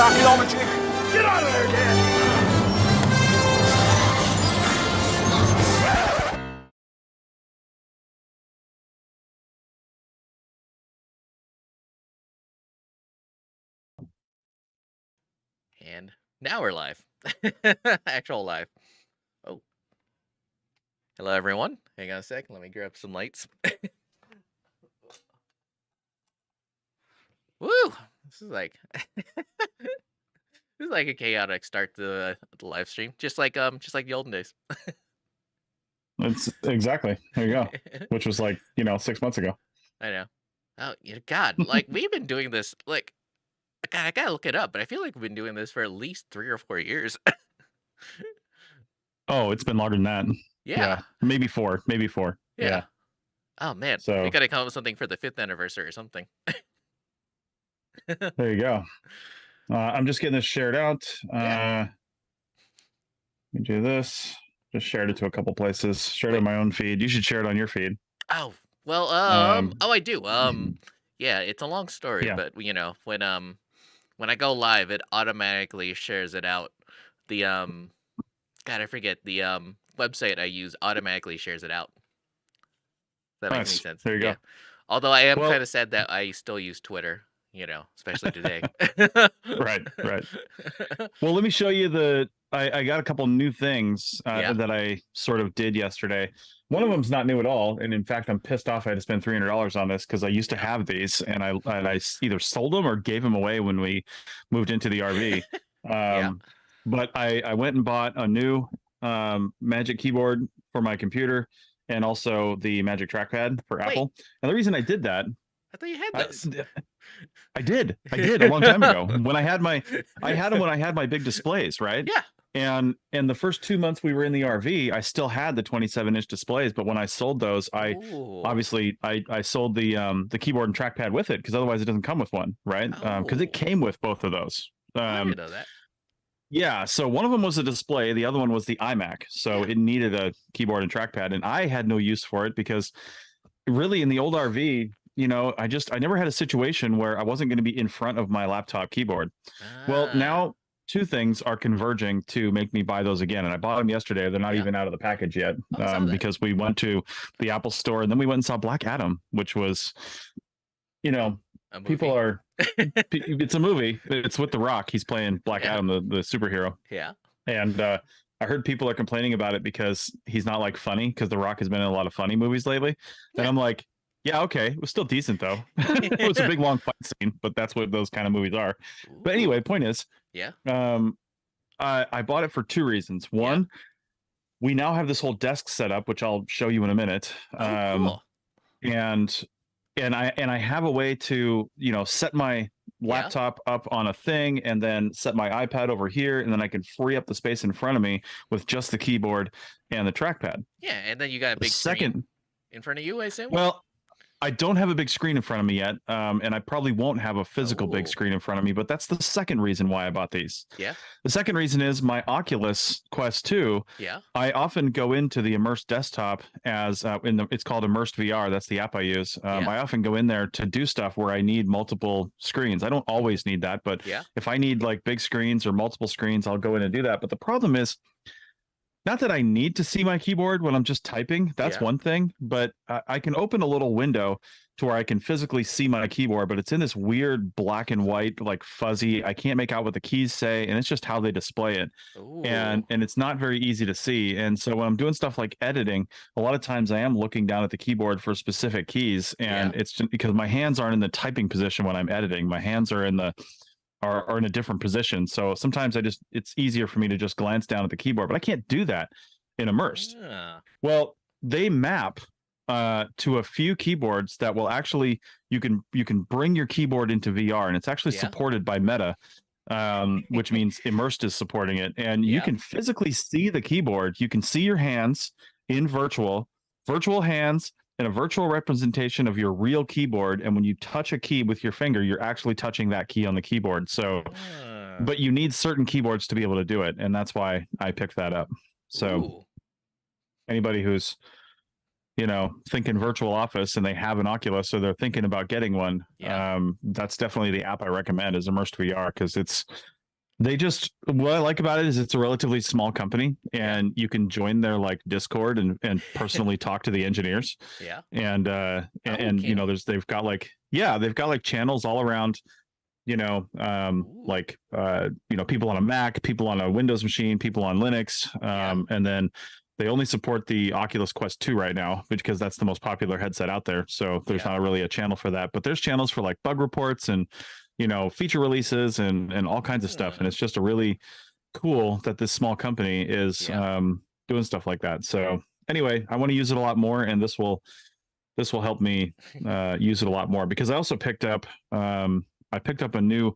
Archaeology. Get out of there, Dan. And now we're live. Actual live. Oh. Hello, everyone. Hang on a sec. Let me grab some lights. Woo! This is like this is like a chaotic start to the live stream, just like the olden days. It's exactly. There you go. Which was like, 6 months ago. I know. Oh, God! Like we've been doing this. Like, I gotta look it up, but I feel like we've been doing this for at least 3 or 4 years. Oh, it's been longer than that. Yeah. Maybe four. Yeah. Oh man, So we gotta come up with something for the 5th anniversary or something. there you go. I'm just getting this shared out. Let me do this. Just shared it to a couple places. Shared it on my own feed. You should share it on your feed. Oh, well, I do. Yeah, it's a long story, Yeah. but when I go live, it automatically shares it out. The God, I forget the website I use automatically shares it out. Does that makes any Nice. sense? There you go. Although I am Well- kind of sad that I still use Twitter, especially today. Right. Well, let me show you I got a couple new things that I sort of did yesterday. One of them's not new at all, and in fact, I'm pissed off I had to spend $300 on this because I used to have these, and I either sold them or gave them away when we moved into the RV. But I went and bought a new Magic keyboard for my computer, and also the Magic trackpad for Apple. And the reason I did that, I thought you had those. I did a long time ago when I had them when I had my big displays, right? Yeah. And the first 2 months we were in the RV, I still had the 27-inch displays, but when I sold those, I sold the keyboard and trackpad with it because otherwise it doesn't come with one, right? Because it came with both of those. I didn't know that. Yeah, so one of them was a display, the other one was the iMac, so it needed a keyboard and trackpad, and I had no use for it because really in the old RV, I never had a situation where I wasn't going to be in front of my laptop keyboard. Well, now two things are converging to make me buy those again, and I bought them yesterday. They're not even out of the package yet because we went to the Apple store and then we went and saw Black Adam, which was, people are it's a movie. It's with The Rock. He's playing Black Adam, the superhero. Yeah. And I heard people are complaining about it because he's not like funny, because The Rock has been in a lot of funny movies lately. And I'm like, yeah, okay. It was still decent though. It was a big long fight scene, but that's what those kind of movies are. Ooh. But anyway, point is, I bought it for two reasons. One, we now have this whole desk set up, which I'll show you in a minute. Cool. And I have a way to, set my laptop up on a thing and then set my iPad over here, and then I can free up the space in front of me with just the keyboard and the trackpad. Yeah, and then you got a big screen in front of you, I assume? Well, I don't have a big screen in front of me yet, and I probably won't have a physical big screen in front of me, but that's the second reason why I bought these. Yeah. The second reason is my Oculus Quest 2. Yeah. I often go into the Immersed desktop as it's called Immersed VR. That's the app I use. I often go in there to do stuff where I need multiple screens. I don't always need that, but if I need like big screens or multiple screens, I'll go in and do that. But the problem is, not that I need to see my keyboard when I'm just typing. That's one thing, but I can open a little window to where I can physically see my keyboard, but it's in this weird black and white, like fuzzy. I can't make out what the keys say, and it's just how they display it. Ooh. And it's not very easy to see. And so when I'm doing stuff like editing, a lot of times I am looking down at the keyboard for specific keys, and it's just because my hands aren't in the typing position when I'm editing. My hands are in are in a different position. So sometimes it's easier for me to just glance down at the keyboard, but I can't do that in Immersed. Well, they map to a few keyboards that will actually, you can bring your keyboard into VR, and it's actually supported by Meta, which means Immersed is supporting it. And you can physically see the keyboard. You can see your hands in virtual hands, and a virtual representation of your real keyboard. And when you touch a key with your finger, you're actually touching that key on the keyboard. So, but you need certain keyboards to be able to do it. And that's why I picked that up. So anybody who's, thinking virtual office and they have an Oculus, or they're thinking about getting one, that's definitely the app I recommend, is Immersed VR, because it's They just, what I like about it is it's a relatively small company, and you can join their like Discord and personally talk to the engineers. Yeah. And you know, they've got like, they've got like channels all around, you know, like you know, people on a Mac, people on a Windows machine, people on Linux, and then they only support the Oculus Quest 2 right now, because that's the most popular headset out there. So there's not really a channel for that, but there's channels for like bug reports and, you know, feature releases and all kinds of stuff. And it's just a really cool that this small company is doing stuff like that. So anyway, I want to use it a lot more, and this will help me use it a lot more, because I also picked up a new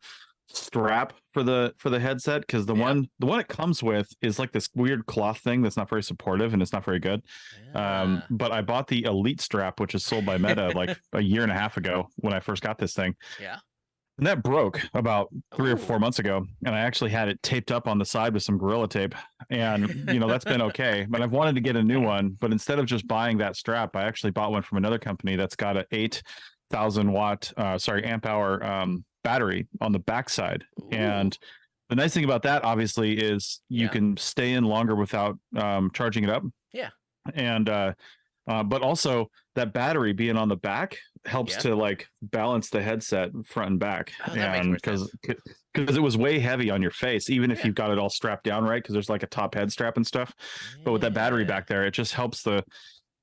strap for the headset, because the one it comes with is like this weird cloth thing that's not very supportive and it's not very good. But I bought the Elite strap, which is sold by Meta like a year and a half ago when I first got this thing. And that broke about 3 or 4 months ago, and I actually had it taped up on the side with some Gorilla Tape, and you know, that's been okay. But I've wanted to get a new one, but instead of just buying that strap, I actually bought one from another company that's got an 8,000 watt amp hour battery on the backside. And the nice thing about that, obviously, is you can stay in longer without charging it up. And but also that battery being on the back helps to like balance the headset front and back. And because it was way heavy on your face, even if you've got it all strapped down right, because there's like a top head strap and stuff. But with that battery back there, it just helps the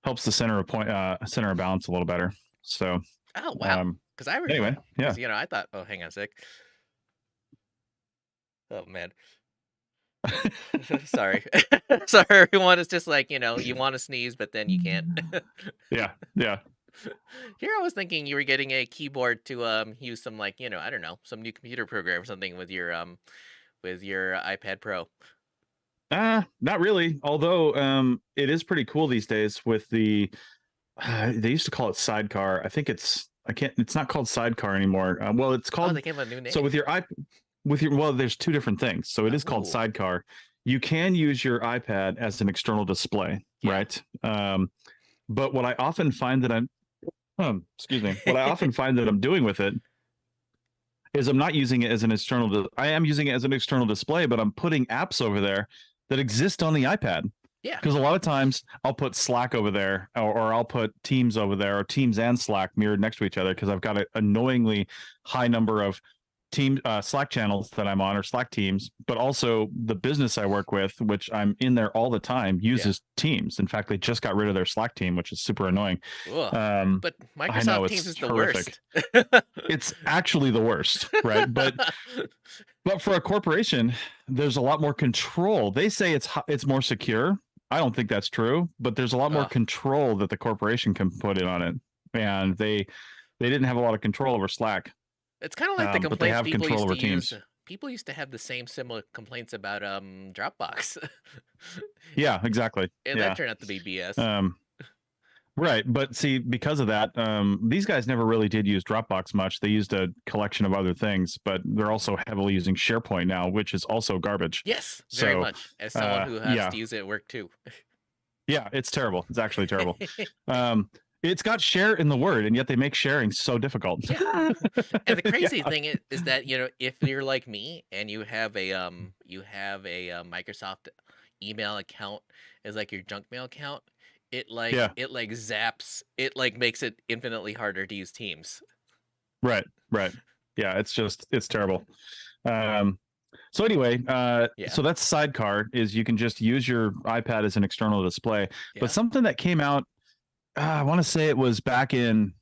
center of balance a little better. So because I remember, anyway, you know, I thought, oh, hang on a sec. Oh man. Sorry. Sorry, everyone. It's just like, you know, you want to sneeze, but then you can't. yeah. Here I was thinking you were getting a keyboard to use some, like, you know, I don't know, some new computer program or something with your iPad Pro. Not really. Although it is pretty cool these days with the they used to call it Sidecar. I think it's not called Sidecar anymore. Well, it's called, they gave a new name. So well, there's two different things. So it is called Sidecar. You can use your iPad as an external display, right? But what I often find that what I often find that I'm doing with it is I'm not using it as an I am using it as an external display, but I'm putting apps over there that exist on the iPad. Because a lot of times I'll put Slack over there, or I'll put Teams over there, or Teams and Slack mirrored next to each other, because I've got an annoyingly high number of Slack channels that I'm on, or Slack teams. But also the business I work with, which I'm in there all the time, uses Teams. In fact, they just got rid of their Slack team, which is super annoying. But Microsoft Teams is the worst. It's actually the worst, right? But for a corporation, there's a lot more control. They say it's more secure. I don't think that's true, but there's a lot more control that the corporation can put in on it, and they didn't have a lot of control over Slack. It's kind of like the complaints people used to use. People used to have the same similar complaints about Dropbox. Yeah, exactly. And that turned out to be BS. Right, but see, because of that, these guys never really did use Dropbox much. They used a collection of other things, but they're also heavily using SharePoint now, which is also garbage. Yes, very much. As someone who has to use it at work too. Yeah, it's terrible. It's actually terrible. It's got share in the word, and yet they make sharing so difficult. And the crazy thing is that, you know, if you're like me and you have a Microsoft email account as like your junk mail account, it zaps, it like makes it infinitely harder to use Teams. Right. Yeah, it's terrible. So anyway, so that's Sidecar, is you can just use your iPad as an external display. But something that came out, I want to say it was back in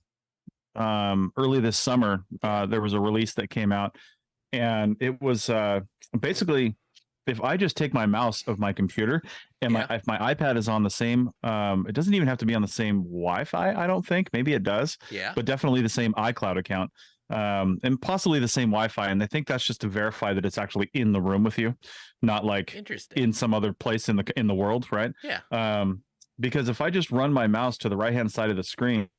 early this summer, there was a release that came out, and it was basically, if I just take my mouse of my computer and if my iPad is on the same, it doesn't even have to be on the same Wi-Fi, I don't think. Maybe it does. But definitely the same iCloud account, and possibly the same Wi-Fi. And I think that's just to verify that it's actually in the room with you, not like in some other place in the world, right? Because if I just run my mouse to the right-hand side of the screen,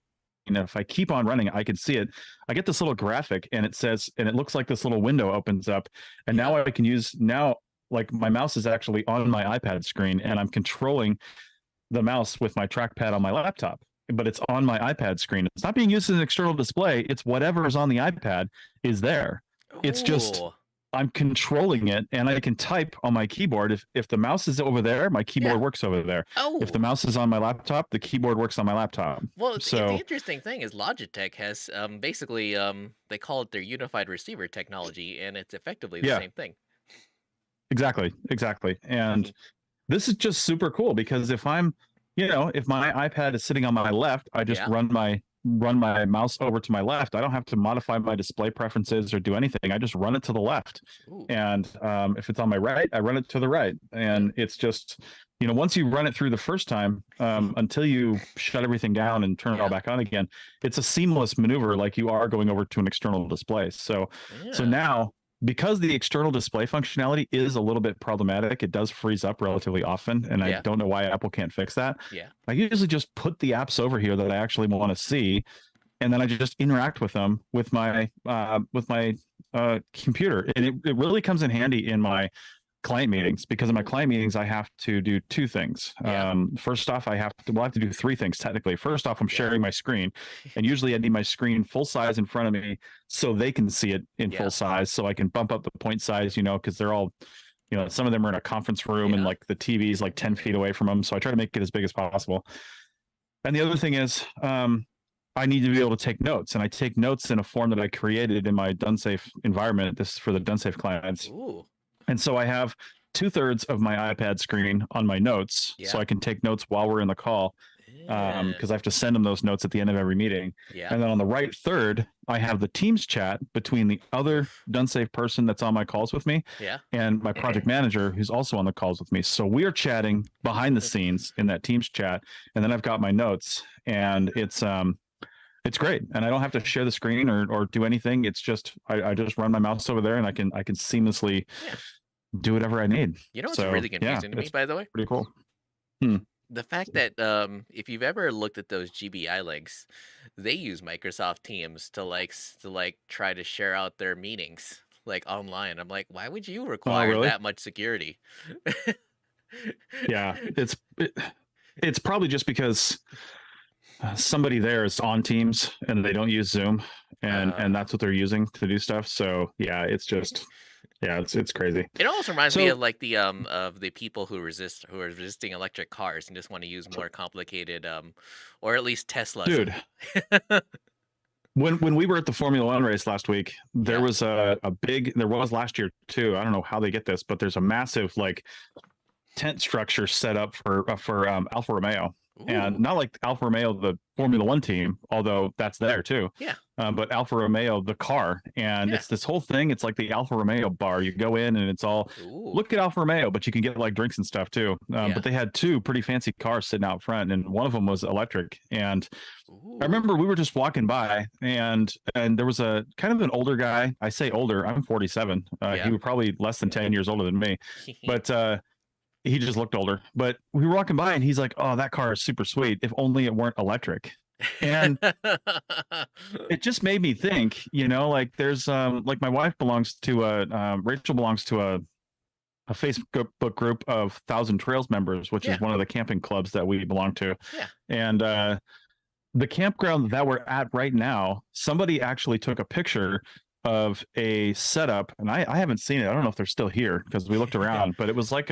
and if I keep on running, I can see it. I get this little graphic, and it says, and it looks like this little window opens up, and now I can use like my mouse is actually on my iPad screen, and I'm controlling the mouse with my trackpad on my laptop, but it's on my iPad screen. It's not being used as an external display. It's whatever is on the iPad is there. It's just I'm controlling it, and I can type on my keyboard. If the mouse is over there, my keyboard works over there. If the Oh, mouse is on my laptop, the keyboard works on my laptop. well, the So interesting thing is Logitech has basically they call it their unified receiver technology, and it's effectively the yeah, same thing. exactly. And this is just super cool because if I'm, if my iPad is sitting on my left, I just Yeah. run my mouse over to my left. I don't have to modify my display preferences or do anything. I just run it to the left. Ooh. And if it's on my right, I run it to the right. And it's just, once you run it through the first time, until you shut everything down and turn it all back on again, it's a seamless maneuver like you are going over to an external display. So now, because the external display functionality is a little bit problematic, it does freeze up relatively often, and I don't know why Apple can't fix that. I usually just put the apps over here that I actually want to see, and then I just interact with them with my computer, and it really comes in handy in my client meetings, because in my client meetings I have to do two things. First off, I have to do three things technically. First off, I'm sharing my screen, and usually I need my screen full size in front of me so they can see it in full size, so I can bump up the point size, because they're all, some of them are in a conference room and like the TV is like 10 feet away from them, so I try to make it as big as possible. And the other thing is, I need to be able to take notes, and I take notes in a form that I created in my DoneSafe environment. This is for the DoneSafe clients. Ooh. And so I have 2/3 of my iPad screen on my notes, so I can take notes while we're in the call, because I have to send them those notes at the end of every meeting. And then on the right third, I have the Teams chat between the other DoneSafe person that's on my calls with me and my project manager who's also on the calls with me. So we're chatting behind the scenes in that Teams chat, and then I've got my notes, and it's great, and I don't have to share the screen or do anything. It's just I just run my mouse over there, and I can seamlessly do whatever I need. You know what's really confusing to me, by the way? Pretty cool. The fact that if you've ever looked at those GBI links, they use Microsoft Teams to try to share out their meetings like online. I'm like, why would you require that much security? Yeah, it's probably just because somebody there is on Teams and they don't use Zoom, and that's what they're using to do stuff. So yeah, it's just it's crazy. It also reminds me of like the of the people who are resisting electric cars and just want to use more complicated or at least Tesla. Dude. When we were at the Formula One race last week, there was there was last year too. I don't know how they get this, but there's a massive like tent structure set up for Alfa Romeo. Ooh. And not like Alfa Romeo, the Formula One team, although that's there too. But Alfa Romeo, the car, and it's this whole thing. It's like the Alfa Romeo bar. You go in and it's all look at Alfa Romeo, but you can get like drinks and stuff too. But they had two pretty fancy cars sitting out front, and one of them was electric. And I remember we were just walking by, and there was a kind of an older guy. I say older. I'm 47. He was probably less than 10 years older than me, but. He just looked older, but we were walking by and he's like, "Oh, that car is super sweet. If only it weren't electric." And it just made me think, like there's like my wife belongs to Rachel belongs to a Facebook group of 1,000 Trails members, which is one of the camping clubs that we belong to. And the campground that we're at right now, somebody actually took a picture of a setup, and I haven't seen it. I don't know if they're still here because we looked around, but it was like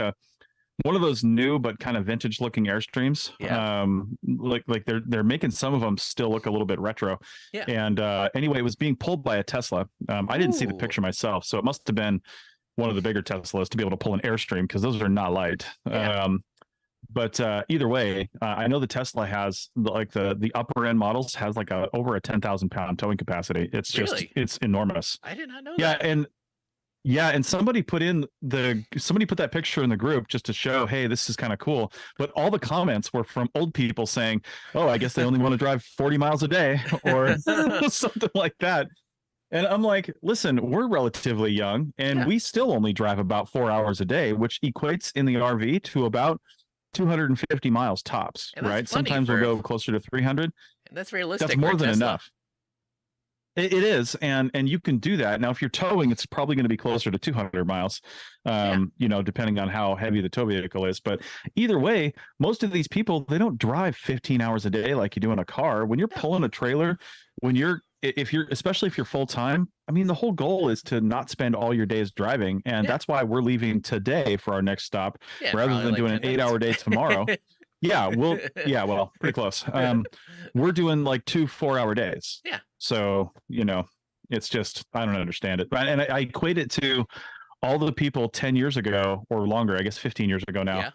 one of those new but kind of vintage looking Airstreams. Like they're making some of them still look a little bit retro. And anyway, it was being pulled by a Tesla. I didn't see the picture myself, so it must have been one of the bigger Teslas to be able to pull an Airstream, because those are not light. But either way, I know the Tesla has the upper end models has like over a 10,000 pound towing capacity. It's just it's enormous. I did not know that. And somebody put that picture in the group just to show, hey, this is kind of cool. But all the comments were from old people saying, "Oh, I guess they only want to drive 40 miles a day," or something like that. And I'm like, listen, we're relatively young, and we still only drive about 4 hours a day, which equates in the RV to about 250 miles tops, right? Sometimes we'll go closer to 300. And that's realistic. That's more than enough. It is, and you can do that. Now, if you're towing, it's probably going to be closer to 200 miles, depending on how heavy the tow vehicle is. But either way, most of these people, they don't drive 15 hours a day like you do in a car. When you're pulling a trailer, when you're if you're, especially if you're full time, I mean, the whole goal is to not spend all your days driving, and Yeah. that's why we're leaving today for our next stop, Yeah, rather probably than like doing 10 an 8-hour day minutes. tomorrow. Yeah, well, pretty close. We're doing like 2 4-hour days. Yeah. So, it's just, I don't understand it. And I equate it to all the people 10 years ago or longer, I guess 15 years ago now, Yeah.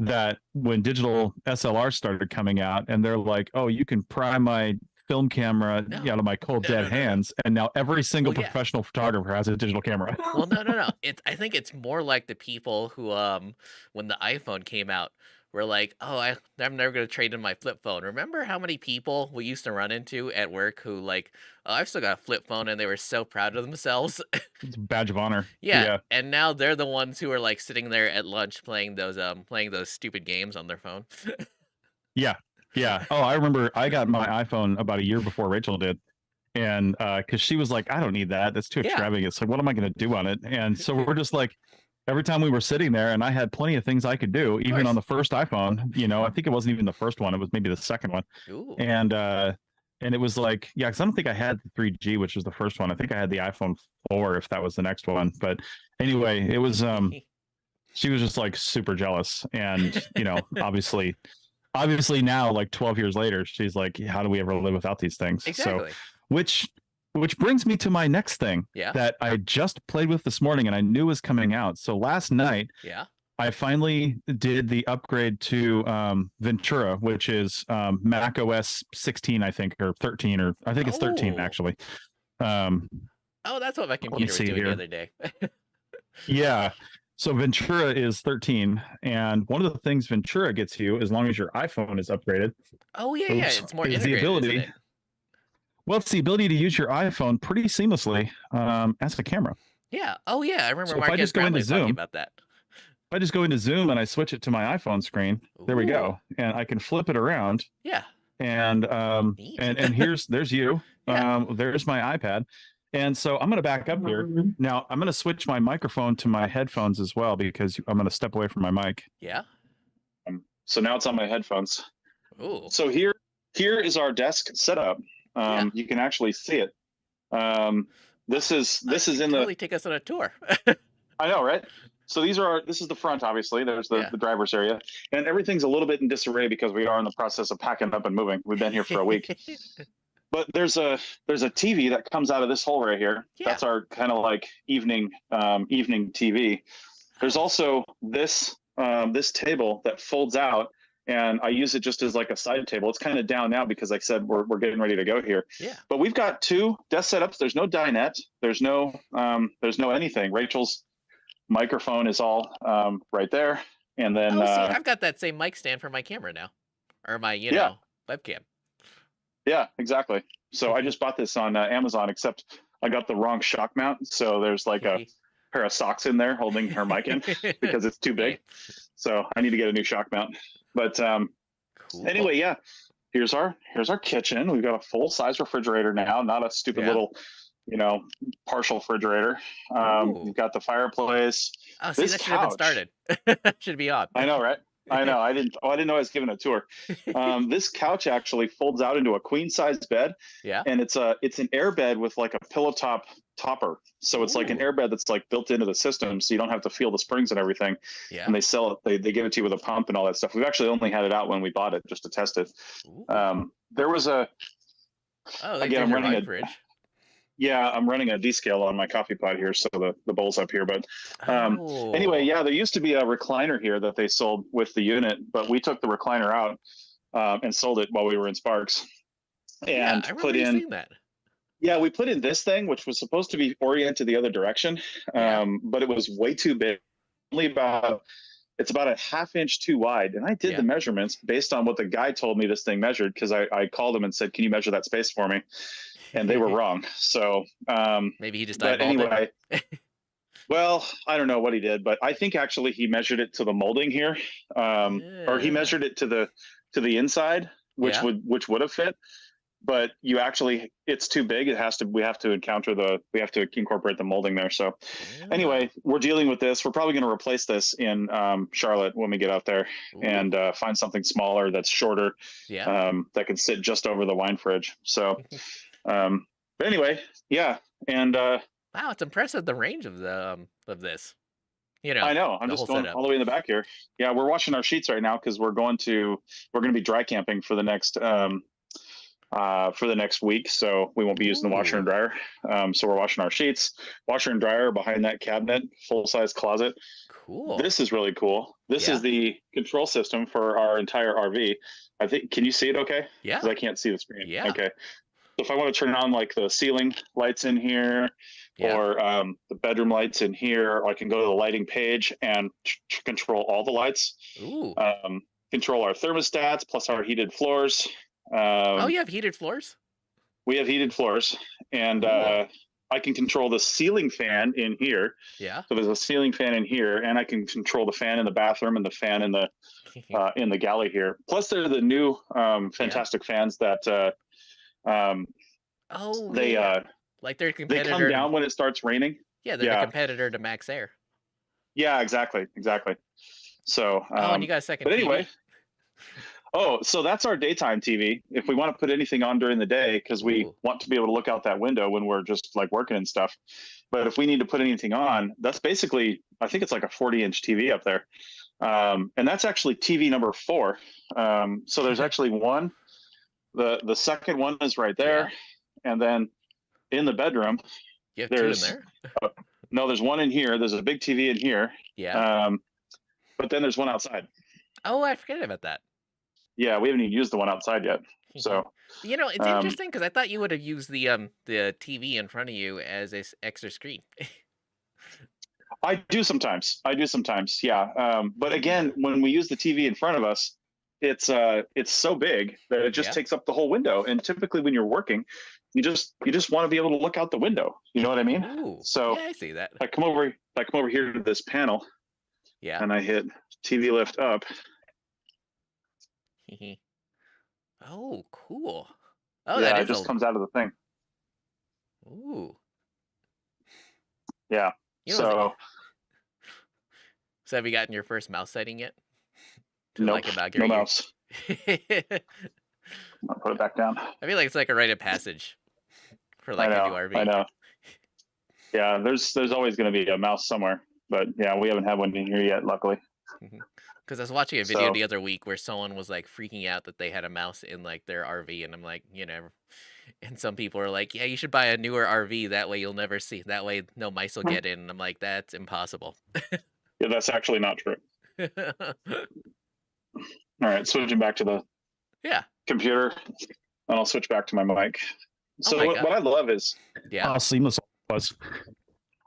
that when digital SLR started coming out, and they're like, oh, you can pry my film camera out of my cold dead hands, and now every single professional photographer has a digital camera. Well, no. I think it's more like the people who, when the iPhone came out, were like, "Oh, I'm never gonna trade in my flip phone." Remember how many people we used to run into at work who like, "Oh, I've still got a flip phone," and they were so proud of themselves. It's a badge of honor. Yeah, and now they're the ones who are like sitting there at lunch playing those stupid games on their phone. Yeah. Oh, I remember I got my iPhone about a year before Rachel did. And because she was like, I don't need that. That's too extravagant. So what am I going to do on it? And so we're just like, every time we were sitting there, and I had plenty of things I could do, even on the first iPhone. I think it wasn't even the first one; it was maybe the second one. Ooh. And it was like, yeah, because I don't think I had the 3G, which was the first one. I think I had the iPhone 4, if that was the next one. But anyway, it was. She was just like super jealous, and obviously now, like 12 years later, she's like, how do we ever live without these things? Exactly. So, which brings me to my next thing that I just played with this morning, and I knew was coming out. So last night, I finally did the upgrade to Ventura, which is Mac OS 16, I think, or 13, or I think it's 13 actually. Oh, that's what my computer was doing the other day. Yeah. So Ventura is 13, and one of the things Ventura gets you, as long as your iPhone is upgraded. Oh yeah, it's more integrated, the ability. Isn't it? Well, it's the ability to use your iPhone pretty seamlessly as a camera. Yeah. Oh yeah, I remember. So if I just go into Zoom about that. If I just go into Zoom and I switch it to my iPhone screen, there we go, and I can flip it around. Yeah. And there's you. There's my iPad. And so I'm going to back up here. Now I'm going to switch my microphone to my headphones as well, because I'm going to step away from my mic. Yeah. So now it's on my headphones. Ooh. So here is our desk setup. You can actually see it. This is in totally take us on a tour. I know, right? So this is the front, obviously. There's the driver's area, and everything's a little bit in disarray because we are in the process of packing up and moving. We've been here for a week. But there's a TV that comes out of this hole right here. Yeah. That's our kind of like evening TV. There's also this table that folds out, and I use it just as like a side table. It's kind of down now because, like I said, we're getting ready to go here. Yeah. But we've got 2 desk setups. There's no dinette. There's no anything. Rachel's microphone is all right there, and then I've got that same mic stand for my camera now, or my webcam. Yeah, exactly. So I just bought this on Amazon, except I got the wrong shock mount. So there's like a pair of socks in there holding her mic in because it's too big. So I need to get a new shock mount. But anyway, yeah, here's our kitchen. We've got a full size refrigerator now, not a stupid little, partial refrigerator. We've got the fireplace. Oh, see, that should have been started. Should be on. I know, right? I know. I didn't know I was giving a tour. This couch actually folds out into a queen size bed. Yeah. And it's an air bed with like a pillow topper. So it's like an air bed that's like built into the system, so you don't have to feel the springs and everything. Yeah. And they sell it. They give it to you with a pump and all that stuff. We've actually only had it out when we bought it just to test it. There was a. Oh, again, I'm running a fridge. Yeah, I'm running a D-scale on my coffee pot here, so the bowl's up here. But anyway, yeah, there used to be a recliner here that they sold with the unit, but we took the recliner out and sold it while we were in Sparks. And put in that. Yeah, we put in this thing, which was supposed to be oriented the other direction, but it was way too big. It's about a ½ inch too wide. And I did the measurements based on what the guy told me this thing measured, because I called him and said, can you measure that space for me? And they were wrong. So maybe he just eyeballed it. Well, I don't know what he did, but I think actually he measured it to the molding here, or he measured it to the inside, which would have fit. But it's too big. We have to incorporate the molding there. So anyway, we're dealing with this. We're probably going to replace this in Charlotte when we get out there and find something smaller that's shorter, that can sit just over the wine fridge. So, but But anyway, yeah, and Wow, it's impressive the range of this. You know, I know. I'm the just whole going setup. all the way in the back here. Yeah, we're washing our sheets right now because we're going to be dry camping for the next week. So we won't be using the washer and dryer. So we're washing our sheets. Washer and dryer behind that cabinet, full size closet. Cool. This is really cool. This is the control system for our entire RV. I think. Can you see it? Okay. Yeah. Because I can't see the screen. Yeah. Okay. So if I want to turn on like the ceiling lights in here, or the bedroom lights in here, or I can go to the lighting page and control all the lights. Ooh. Control our thermostats plus our heated floors. Oh, you have heated floors? We have heated floors, and Cool. I can control the ceiling fan in here. Yeah. So there's a ceiling fan in here, and I can control the fan in the bathroom and the fan in the galley here. Plus, they're the new fantastic fans that like their they competitor. come down when it starts raining. Yeah, they're the competitor to Max Air. Yeah, exactly. So, and you got a second. But anyway, TV? so that's our daytime TV. If we want to put anything on during the day, because we want to be able to look out that window when we're just like working and stuff. But if we need to put anything on, that's basically, I think it's like a 40-inch TV up there. And that's actually TV number 4. So there's actually one. The second one is right there. And then in the bedroom, there's 2 in there? No, there's one in here. There's a big TV in here. Yeah. But then there's one outside. Oh, I forget about that. Yeah, we haven't even used the one outside yet. So it's interesting because I thought you would have used the TV in front of you as a extra screen. I do sometimes. Yeah. But again, when we use the TV in front of us, it's so big that it just takes up the whole window. And typically when you're working, you just want to be able to look out the window. You know what I mean? Ooh, so yeah, I see that. I come over here to this panel. Yeah. And I hit TV lift up. Oh, cool. Oh, yeah, it just comes out of the thing. Ooh. Yeah. So have you gotten your first mouse sighting yet? Nope, no mouse. I'll put it back down. I feel like it's like a rite of passage for like a new RV. I know. Yeah, there's always going to be a mouse somewhere, but yeah, we haven't had one in here yet, luckily. Because I was watching a video the other week where someone was like freaking out that they had a mouse in like their RV, and I'm like, and some people are like, yeah, you should buy a newer RV, that way you'll never see, that way no mice will get in, and I'm like, that's impossible. Yeah, that's actually not true. All right, switching back to the computer, and I'll switch back to my mic. So what I love is how seamless it was.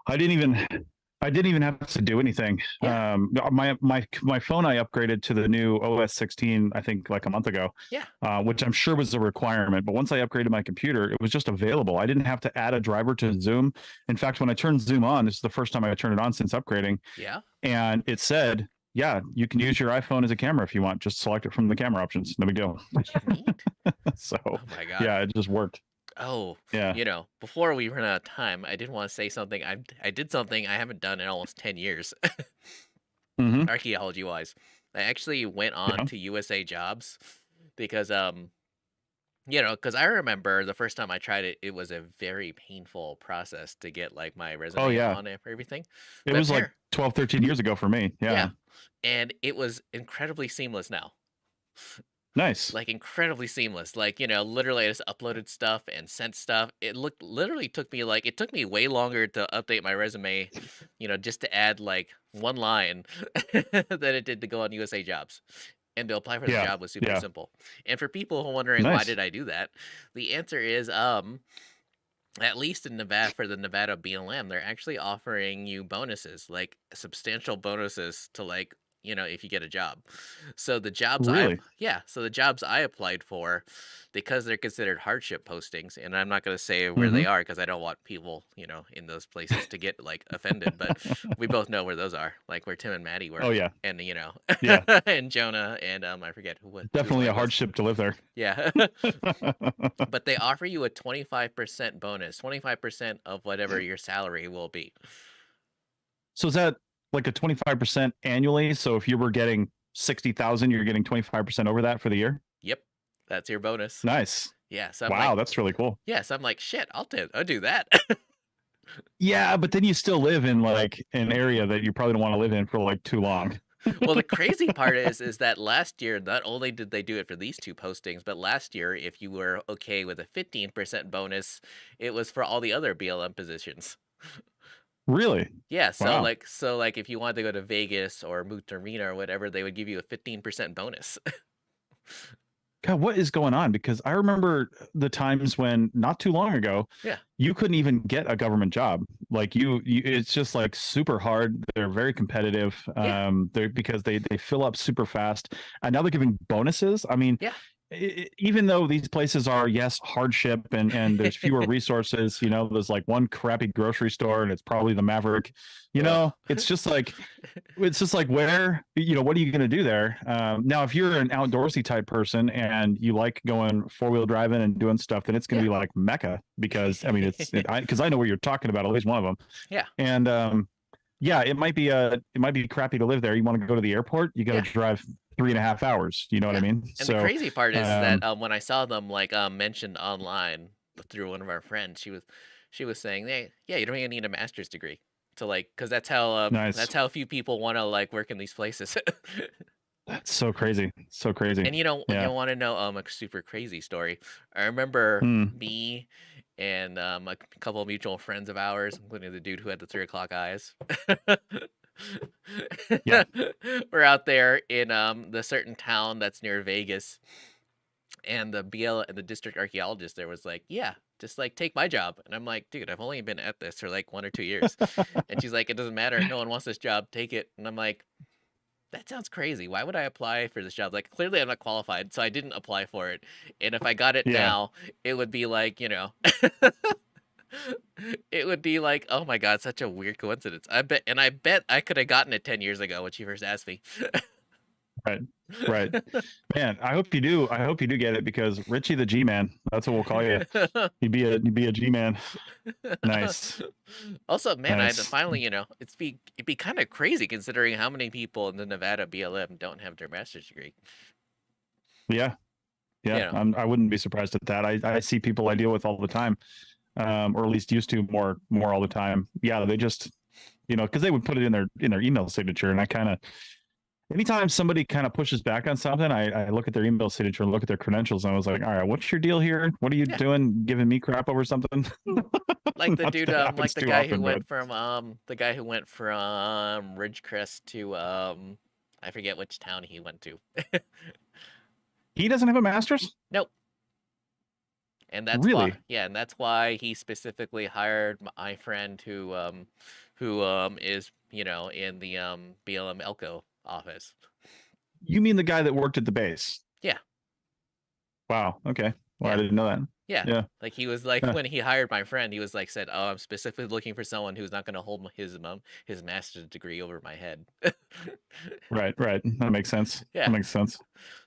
I didn't even have to do anything. Yeah. My phone I upgraded to the new OS 16, I think like a month ago. Yeah. Which I'm sure was a requirement. But once I upgraded my computer, it was just available. I didn't have to add a driver to Zoom. In fact, when I turned Zoom on, this is the first time I turned it on since upgrading. Yeah. And it said, yeah, you can use your iPhone as a camera if you want. Just select it from the camera options. No big deal. So, oh my God. Yeah, it just worked. Oh, yeah. Before we run out of time, I did want to say something. I did something I haven't done in almost 10 years, archaeology wise. I actually went on to USA Jobs because, because I remember the first time I tried it, it was a very painful process to get like my resume on it for everything. It was like 12, 13 years ago for me. Yeah. And it was incredibly seamless now. Nice. Like incredibly seamless. Like, literally I just uploaded stuff and sent stuff. It took me way longer to update my resume, just to add like one line than it did to go on USA Jobs. And to apply for the job was super simple. And for people who are wondering why did I do that, the answer is at least in Nevada, for the Nevada BLM, they're actually offering you bonuses, like substantial bonuses to like if you get a job. So the jobs the jobs I applied for, because they're considered hardship postings, and I'm not going to say where they are because I don't want people, in those places to get like offended, but we both know where those are, like where Tim and Maddie were. Oh yeah. And and Jonah and I forget who. Definitely a hardship to live there. Yeah. But they offer you a 25% bonus, 25% of whatever your salary will be. So is that like a 25% annually? So if you were getting 60,000, you're getting 25% over that for the year? Yep. That's your bonus. Nice. Yeah, so I'm Wow, like, that's really cool. yeah, so I'm like, shit, I'll do that. Yeah, but then you still live in like an area that you probably don't want to live in for like too long. Well, the crazy part is that last year, not only did they do it for these 2 postings, but last year, if you were okay with a 15% bonus, it was for all the other BLM positions. Really? Yeah, Wow. so like if you wanted to go to Vegas or move to Reno or whatever, they would give you a 15% bonus. God, what is going on? Because I remember the times when not too long ago, Yeah. you couldn't even get a government job. Like it's just like super hard. They're very competitive. Yeah. They're because they fill up super fast. And now they're giving bonuses. I mean, Yeah. even though these places are, yes, hardship and there's fewer resources, there's like one crappy grocery store and it's probably the Maverick, Ugh. it's just like where, what are you going to do there? Now, if you're an outdoorsy type person and you like going 4-wheel driving and doing stuff, then it's going to Yeah. be like Mecca, because I mean, because I know what you're talking about, at least one of them. Yeah. And yeah, it might be crappy to live there. You want to go to the airport, you got to Yeah. drive 3.5 hours. You know what I mean? And the So crazy part is that when I saw them like mentioned online through one of our friends, she was saying, "Hey, yeah, you don't even need a master's degree to like, because nice. that's how few people want to like work in these places." That's so crazy. So crazy. And you Yeah. want to know a super crazy story. I remember Mm. me and a couple of mutual friends of ours, including the dude who had the 3 o'clock eyes. Yeah. We're out there in the certain town that's near Vegas, and the district archaeologist there was like, "Yeah, just like take my job." And I'm like, "Dude, I've only been at this for like 1 or 2 years." And she's like, "It doesn't matter. No one wants this job. Take it." And I'm like, that sounds crazy. Why would I apply for this job? Like, clearly I'm not qualified, so I didn't apply for it. And if I got it Yeah. now, it would be like, it would be like, oh my God, such a weird coincidence. I bet I could have gotten it 10 years ago when she first asked me. Right. Right. Man, I hope you do. I hope you do get it, because Richie the G Man, that's what we'll call you. You'd be a G Man. Nice. Also, man, I had to Nice. finally, it'd be kind of crazy considering how many people in the Nevada BLM don't have their master's degree. Yeah. Yeah. I wouldn't be surprised at that. I see people I deal with all the time. Or at least used to more all the time. Yeah, they just, because they would put it in their email signature, and I kind of, anytime somebody kind of pushes back on something, I look at their email signature and look at their credentials, and I was like, all right, what's your deal here? What are you doing, giving me crap over something? Like the dude, like the guy who went from Ridgecrest to I forget which town he went to. He doesn't have a master's? Nope. And that's really? and that's why he specifically hired my friend who is in the BLM Elko office. You mean the guy that worked at the base? Yeah. Wow. Okay. Well, I didn't know that. Yeah. Like he was like, when he hired my friend, he was like, said, "Oh, I'm specifically looking for someone who's not going to hold his master's degree over my head." Right. That makes sense. Yeah. That makes sense.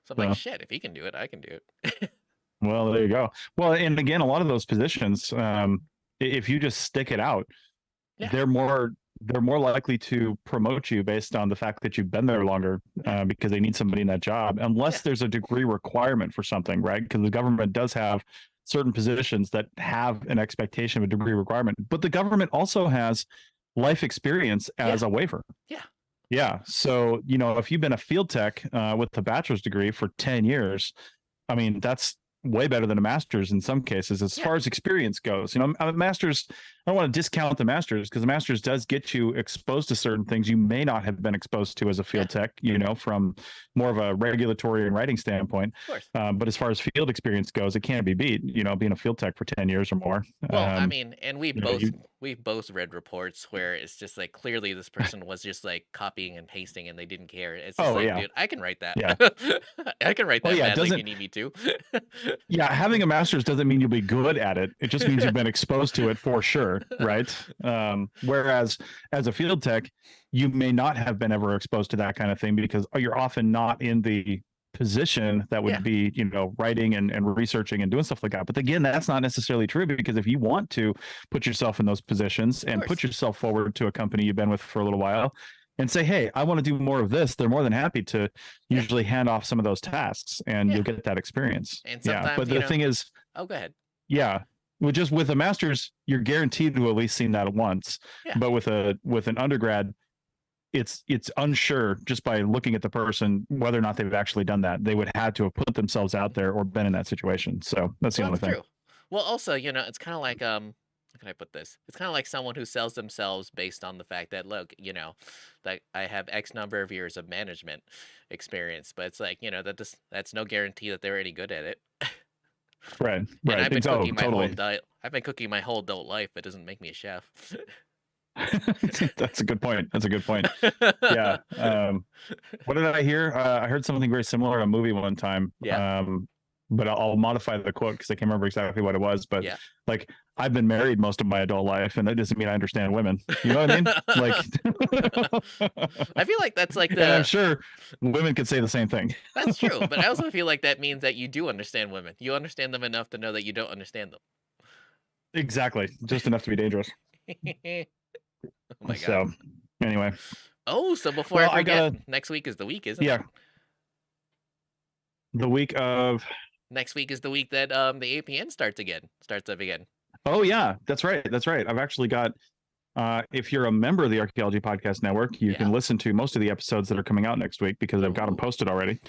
So I'm like, shit, if he can do it, I can do it. Well, there you go. Well, and again, a lot of those positions, if you just stick it out, they're more likely to promote you based on the fact that you've been there longer, because they need somebody in that job, unless there's a degree requirement for something, right? Because the government does have certain positions that have an expectation of a degree requirement, but the government also has life experience as a waiver. Yeah. So, if you've been a field tech with a bachelor's degree for 10 years, I mean, that's way better than a master's in some cases as far as experience goes. A master's, I don't want to discount the master's, because the master's does get you exposed to certain things you may not have been exposed to as a field tech, from more of a regulatory and writing standpoint. Of course. But as far as field experience goes, it can't be beat, being a field tech for 10 years or more. Well, I mean, and we've both read reports where it's just like, clearly this person was just like copying and pasting and they didn't care. It's just dude, I can write that. Yeah. I can write that badly if you need me to. Yeah, having a master's doesn't mean you'll be good at it. It just means you've been exposed to it for sure, right? Whereas as a field tech, you may not have been ever exposed to that kind of thing, because you're often not in the position that would be, writing and researching and doing stuff like that. But again, that's not necessarily true, because if you want to put yourself in those positions and put yourself forward to a company you've been with for a little while and say, hey, I want to do more of this, they're more than happy to usually hand off some of those tasks, and you'll get that experience. And sometimes, but the thing is, Oh, go ahead. Yeah. Just with a master's, you're guaranteed to at least seen that once. Yeah. But with an undergrad, it's unsure just by looking at the person whether or not they've actually done that. They would have to have put themselves out there or been in that situation. So that's the only thing. True. Well, also, it's kind of like how can I put this? It's kind of like someone who sells themselves based on the fact that, look, that I have X number of years of management experience, but it's like, that's no guarantee that they're any good at it. Right. And Right. I've been cooking my Totally. whole diet. I've been cooking my whole adult life. It doesn't make me a chef. That's a good point. That's a good point. Yeah. What did I hear? I heard something very similar in a movie one time. Yeah. But I'll modify the quote because I can't remember exactly what it was. But Yeah. like, I've been married most of my adult life, and that doesn't mean I understand women. You know what I mean? Like, I feel like that's like and I'm sure women could say the same thing. That's true, but I also feel like that means that you do understand women. You understand them enough to know that you don't understand them. Exactly, just enough to be dangerous. Oh my god. So, anyway. Oh, so before I forget, next week is the week, isn't it? Yeah. The week of. Next week is the week that the APN starts up again. Oh yeah, that's right. That's right. I've actually got. If you're a member of the Archaeology Podcast Network, you can listen to most of the episodes that are coming out next week because I've got them posted already.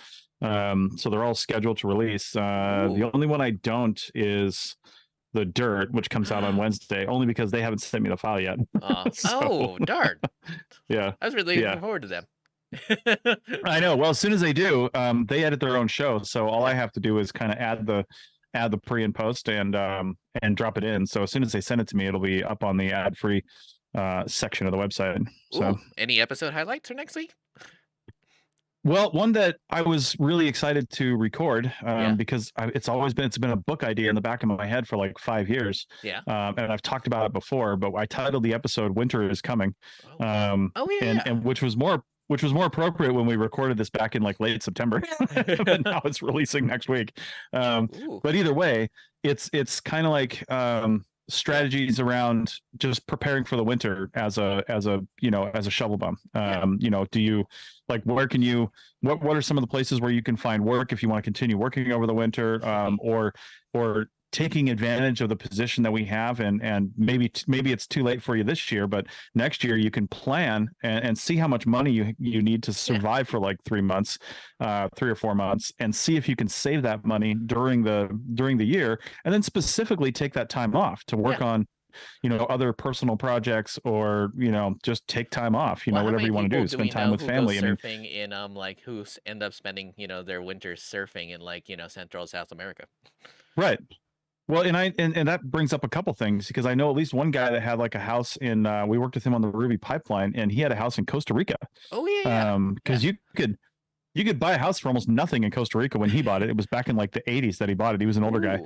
So they're all scheduled to release. The only one I don't is The Dirt, which comes out on Wednesday, only because they haven't sent me the file yet. Oh, darn. Yeah. I was really looking forward to them. I know. Well, as soon as they do, they edit their own show. So all I have to do is kind of add the pre and post and drop it in. So as soon as they send it to me, it'll be up on the ad free section of the website. So any episode highlights for next week? Well, one that I was really excited to record because it's been a book idea in the back of my head for like 5 years. Yeah. And I've talked about it before, but I titled the episode "Winter is Coming." And which was more appropriate when we recorded this back in like late September. But now it's releasing next week. But either way, it's kind of like strategies around just preparing for the winter as a shovel bum. Do you like where can you what are some of the places where you can find work if you want to continue working over the winter, or taking advantage of the position that we have, and maybe it's too late for you this year, but next year you can plan and see how much money you need to survive for like 3 months, 3 or 4 months, and see if you can save that money during the year, and then specifically take that time off to work on other personal projects, or just take time off, whatever you want to do, spend time with family. Surfing in like who end up spending their winters surfing in like Central South America. Right. Well, and that brings up a couple things, because I know at least one guy that had like a house in. We worked with him on the Ruby pipeline, and he had a house in Costa Rica. Oh yeah. Because you could buy a house for almost nothing in Costa Rica when he bought it. It was back in like the 80s that he bought it. He was an older guy.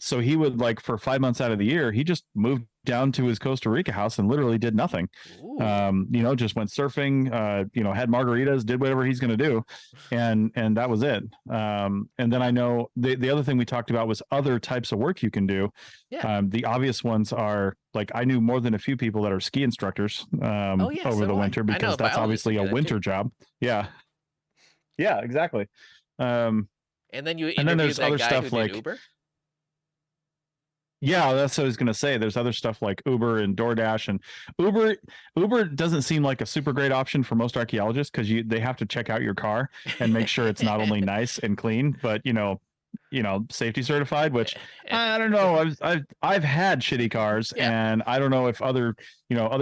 So he would, like, for 5 months out of the year, he just moved down to his Costa Rica house and literally did nothing. Just went surfing, had margaritas, did whatever he's going to do. And that was it. And then I know the other thing we talked about was other types of work you can do. The obvious ones are, like, I knew more than a few people that are ski instructors over the winter, because that's obviously a winter job. Yeah, exactly. And then there's other stuff like Uber. Yeah, that's what I was going to say. There's other stuff like Uber and DoorDash, and Uber doesn't seem like a super great option for most archaeologists, because they have to check out your car and make sure it's not only nice and clean, but safety certified, which I don't know. I've had shitty cars, and I don't know if other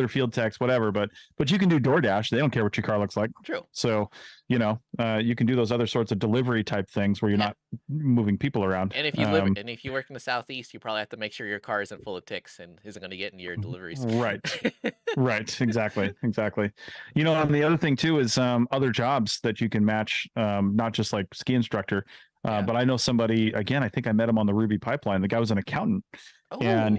field techs, whatever, but you can do DoorDash. They don't care what your car looks like. True. So, you can do those other sorts of delivery type things where you're not moving people around. And if you work in the Southeast, you probably have to make sure your car isn't full of ticks and isn't going to get into your deliveries. Right. Right. Exactly. And the other thing too is other jobs that you can match, not just like ski instructor. But I know somebody, again, I think I met him on the Ruby pipeline. The guy was an accountant, and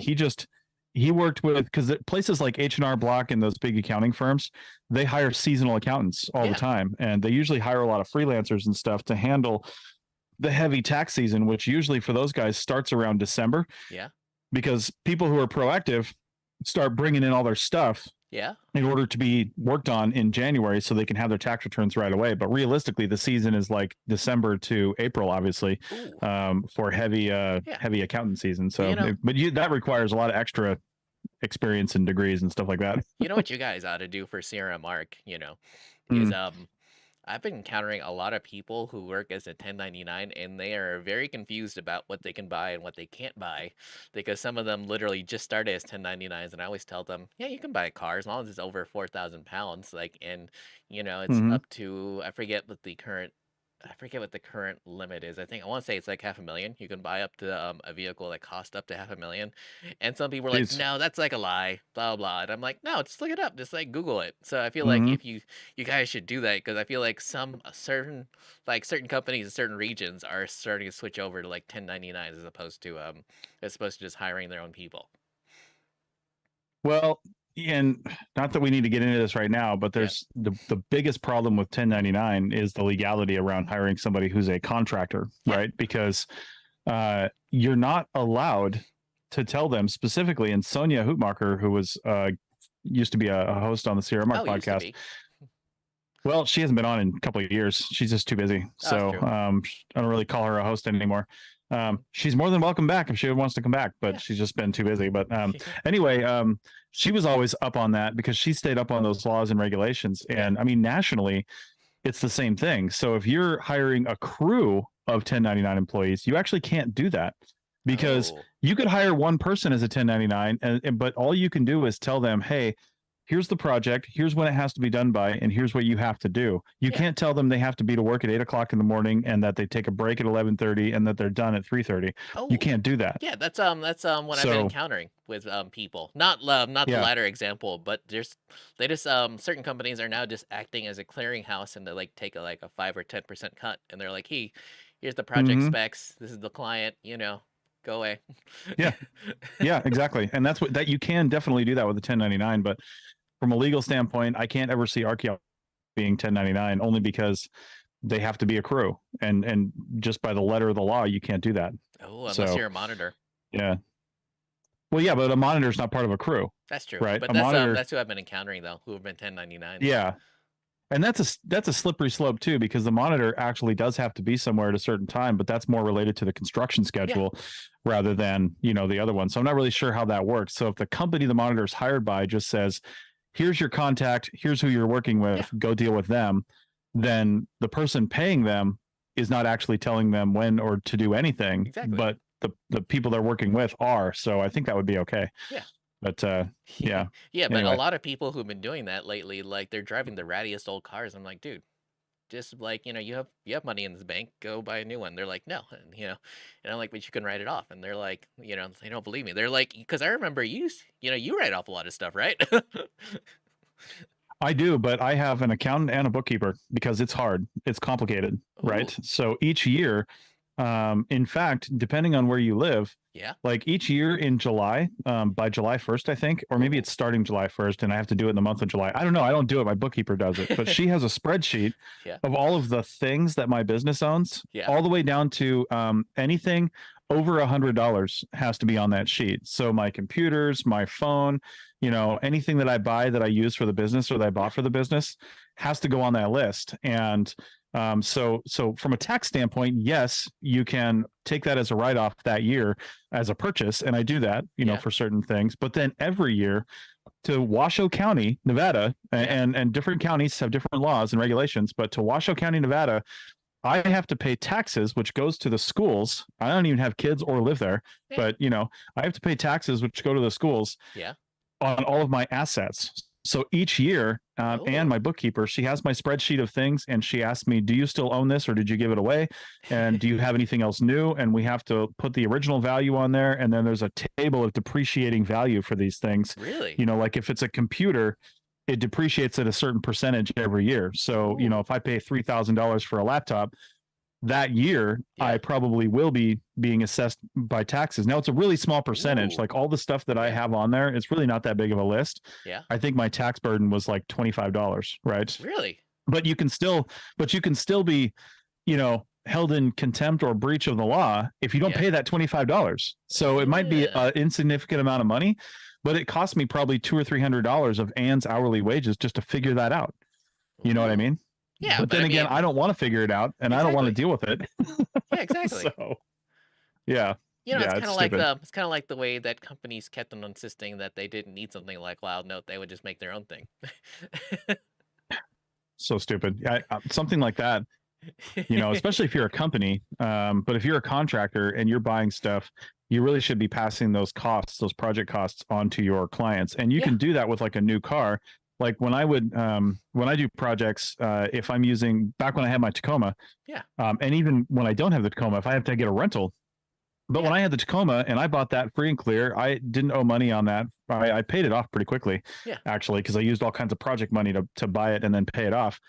he worked with, because places like H&R Block and those big accounting firms, they hire seasonal accountants all the time. And they usually hire a lot of freelancers and stuff to handle the heavy tax season, which usually for those guys starts around December. Yeah. Because people who are proactive start bringing in all their stuff Yeah. in order to be worked on in January so they can have their tax returns right away. But realistically, the season is like December to April, obviously, Ooh. for heavy Yeah. heavy accountant season. So, You know- that requires a lot of extra experience and degrees and stuff like that. You know what you guys ought to do for CRM Arc, is I've been encountering a lot of people who work as a 1099 and they are very confused about what they can buy and what they can't buy because some of them literally just started as 1099s and I always tell them, yeah, you can buy a car as long as it's over 4,000 pounds. Like, and it's Mhm. up to, I forget what the current limit is. I want to say it's like 500,000. You can buy up to a vehicle that costs up to 500,000. And some people are like, Jeez. no, that's like a lie, blah, blah. And I'm like, no, just look it up. Just like Google it. So I feel like Mhm. if you guys should do that because I feel like some certain companies in certain regions are starting to switch over to like 1099 as opposed to just hiring their own people. Well, and not that we need to get into this right now, but there's the biggest problem with 1099 is the legality around hiring somebody who's a contractor, Yeah. right? Because you're not allowed to tell them specifically. And Sonia Hootmacher, who was used to be a host on the CRM Arc Used to podcast. be. Well, she hasn't been on in a couple of years. She's just too busy. So true. I don't really call her a host anymore. She's more than welcome back if she wants to come back, but Yeah. she's just been too busy. But anyway, she was always up on that because she stayed up on those laws and regulations. And I mean, nationally, it's the same thing. So if you're hiring a crew of 1099 employees, you actually can't do that because Oh. you could hire one person as a 1099, but all you can do is tell them, hey, here's the project, here's when it has to be done by, and here's what you have to do. You Yeah. can't tell them they have to be to work at 8:00 in the morning and that they take a break at 11:30 and that they're done at 3:30. Oh. You can't do that. Yeah, that's what I've been So- encountering with people. Not the Yeah. latter example, but certain companies are now just acting as a clearinghouse and they like take a 5 or 10% cut and they're like, hey, here's the project Mhm. specs, this is the client, go away. Yeah. Yeah, exactly. And that's that you can definitely do that with a 1099, but from a legal standpoint, I can't ever see Archaeology being 1099 only because they have to be a crew, and just by the letter of the law, you can't do that. Oh, unless So- you're a monitor. Yeah. Well, yeah, but a monitor is not part of a crew. That's true. Right, But a that's monitor- that's who I've been encountering though, who have been 1099. Yeah. And that's a slippery slope too, because the monitor actually does have to be somewhere at a certain time, but that's more related to the construction schedule rather than, the other one. So I'm not really sure how that works. So if the company the monitor is hired by just says, here's your contact, here's who you're working with, go deal with them, then the person paying them is not actually telling them when or to do anything, Exactly. but the people they're working with are. So I think that would be okay. Yeah. But yeah. Yeah, but Anyway. a lot of people who've been doing that lately, like they're driving the rattiest old cars. I'm like, dude, just like, you have money in this bank, go buy a new one. They're like, no, and I'm like, but you can write it off. And they're like, they don't believe me. They're like, because I remember you write off a lot of stuff, right? I do, but I have an accountant and a bookkeeper because it's hard. It's complicated, right? Ooh. So each year, in fact, depending on where you live, Yeah. like each year in July, by July 1st, I think, or maybe it's starting July 1st and I have to do it in the month of July. I don't know. I don't do it. My bookkeeper does it, but she has a spreadsheet Yeah. of all of the things that my business owns, Yeah. all the way down to anything over $100 has to be on that sheet. So my computers, my phone, anything that I buy that I use for the business or that I bought for the business has to go on that list. And so from a tax standpoint, yes, you can take that as a write-off that year as a purchase. And I do that, for certain things. But then every year to Washoe County, Nevada, and different counties have different laws and regulations, but to Washoe County, Nevada, I have to pay taxes, which goes to the schools. I don't even have kids or live there, but I have to pay taxes, which go to the schools on all of my assets. So each year, and my bookkeeper, she has my spreadsheet of things, and she asked me, do you still own this or did you give it away? And do you have anything else new? And we have to put the original value on there. And then there's a table of depreciating value for these things. Really? Like if it's a computer, it depreciates at a certain percentage every year. So, if I pay $3,000 for a laptop, that year, I probably will be being assessed by taxes. Now, it's a really small percentage. Ooh. Like all the stuff that I have on there, it's really not that big of a list. Yeah. I think my tax burden was like $25, right? Really? But you can still be, held in contempt or breach of the law if you don't pay that $25. So it might be an insignificant amount of money, but it cost me probably $200 or $300 of Anne's hourly wages just to figure that out. You know what I mean? Yeah. But then again, I don't want to figure it out, and I don't want to deal with it. Yeah, exactly. So, yeah. You know, Yeah, it's kind of stupid. it's kind of like the way that companies kept on insisting that they didn't need something like LoudNote; they would just make their own thing. So stupid. Something like that. You know, especially if you're a company. But if you're a contractor and you're buying stuff, you really should be passing those costs, those project costs, onto your clients. And you can do that with like a new car. Like when I do projects, if I'm using, back when I had my Tacoma, and even when I don't have the Tacoma, if I have to get a rental. But when I had the Tacoma and I bought that free and clear, I didn't owe money on that. I paid it off pretty quickly, actually, because I used all kinds of project money to buy it and then pay it off.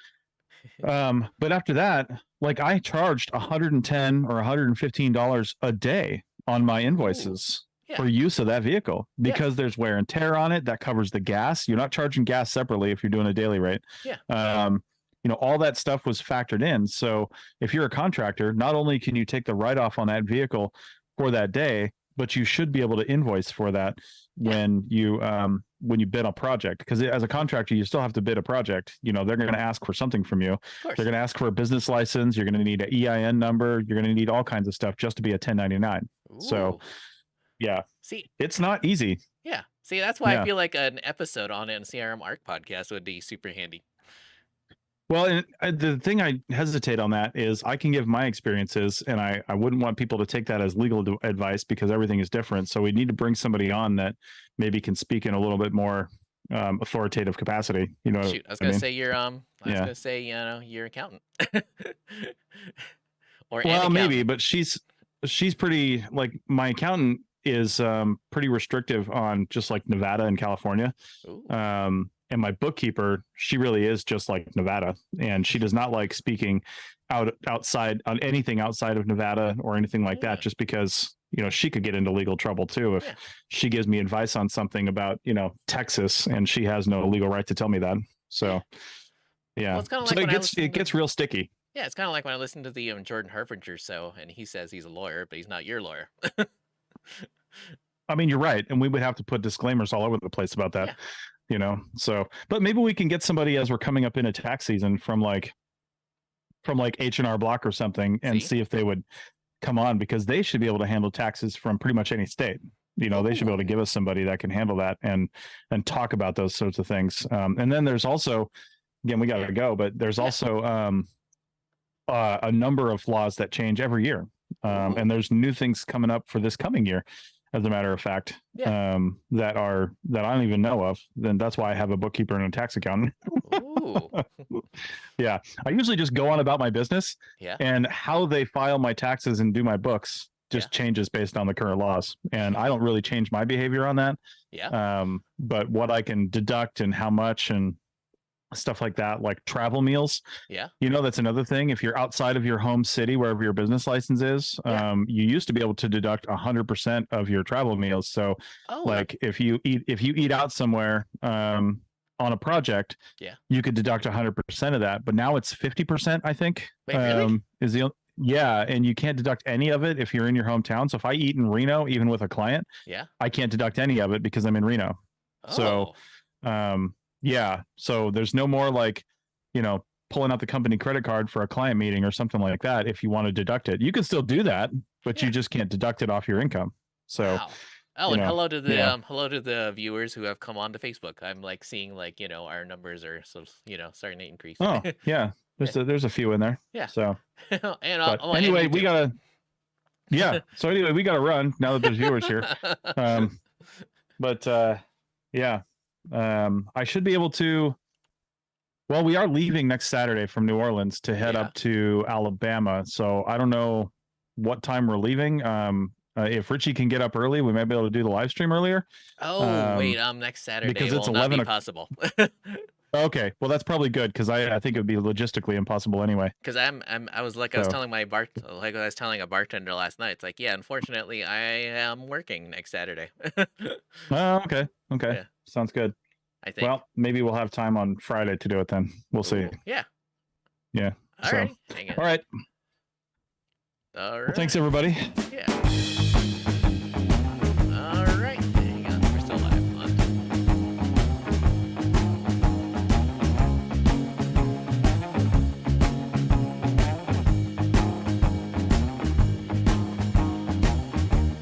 But after that, like I charged $110 or $115 a day on my invoices for use of that vehicle because there's wear and tear on it. That covers the gas. You're not charging gas separately if you're doing a daily rate. You know, all that stuff was factored in. So if you're a contractor, not only can you take the write-off on that vehicle for that day, but you should be able to invoice for that when you bid a project, because as a contractor you still have to bid a project. You know, they're going to ask for something from you. They're going to ask for a business license. You're going to need an EIN number. You're going to need all kinds of stuff just to be a 1099. So see, it's not easy. See, that's why I feel like an episode on an CRM Arc podcast would be super handy. Well, and the thing I hesitate on that is I can give my experiences, and I wouldn't want people to take that as legal advice because everything is different. So we need to bring somebody on that maybe can speak in a little bit more authoritative capacity. You know, I was going to say your I was going to say, you know, your accountant. Well, maybe, but she's pretty, like, my accountant is pretty restrictive on just like Nevada and California. And my bookkeeper, she really is just like Nevada, and she does not like speaking outside on anything outside of Nevada or anything like that, just because, you know, she could get into legal trouble too if she gives me advice on something about, you know, Texas, and she has no legal right to tell me that. So well, it's kind of like it gets real sticky. Yeah, it's kind of like when I listen to the Jordan Harbinger show, and he says he's a lawyer, but he's not your lawyer. I mean, you're right, and we would have to put disclaimers all over the place about that. You know, so, but maybe we can get somebody as we're coming up into tax season from like H&R Block or something, and see if they would come on, because they should be able to handle taxes from pretty much any state. You know, they should be able to give us somebody that can handle that and talk about those sorts of things. And then there's also, again, we got to go, but there's also a number of laws that change every year. And there's new things coming up for this coming year, as a matter of fact, that I don't even know of. Then that's why I have a bookkeeper and a tax accountant. I usually just go on about my business, and how they file my taxes and do my books just changes based on the current laws. And I don't really change my behavior on that. But what I can deduct and how much and stuff like that, like travel meals. You know, that's another thing. If you're outside of your home city, wherever your business license is, you used to be able to deduct 100% of your travel meals. So like if you eat out somewhere on a project, you could deduct 100% of that, but now it's 50%, I think. Wait, really? Is the and you can't deduct any of it if you're in your hometown. So if I eat in Reno, even with a client, I can't deduct any of it because I'm in Reno. So so there's no more like, you know, pulling out the company credit card for a client meeting or something like that. If you want to deduct it, you can still do that, but you just can't deduct it off your income. So and hello to the viewers who have come on to Facebook. I'm like seeing, like, you know, our numbers are starting to increase. There's a few in there. So and anyway, we gotta so anyway, we gotta run now that there's viewers here. I should be able to. Well, we are leaving next Saturday from New Orleans to head up to Alabama. So I don't know what time we're leaving. If Richie can get up early, we might be able to do the live stream earlier. Next Saturday because it's will 11 not be possible. Okay, well that's probably good, because I think it would be logistically impossible anyway. Because I was telling a bartender last night. It's like, unfortunately, I am working next Saturday. Okay. Sounds good. I think. Well, maybe we'll have time on Friday to do it then. We'll see. Yeah. All right. All right. Well, thanks everybody. Yeah.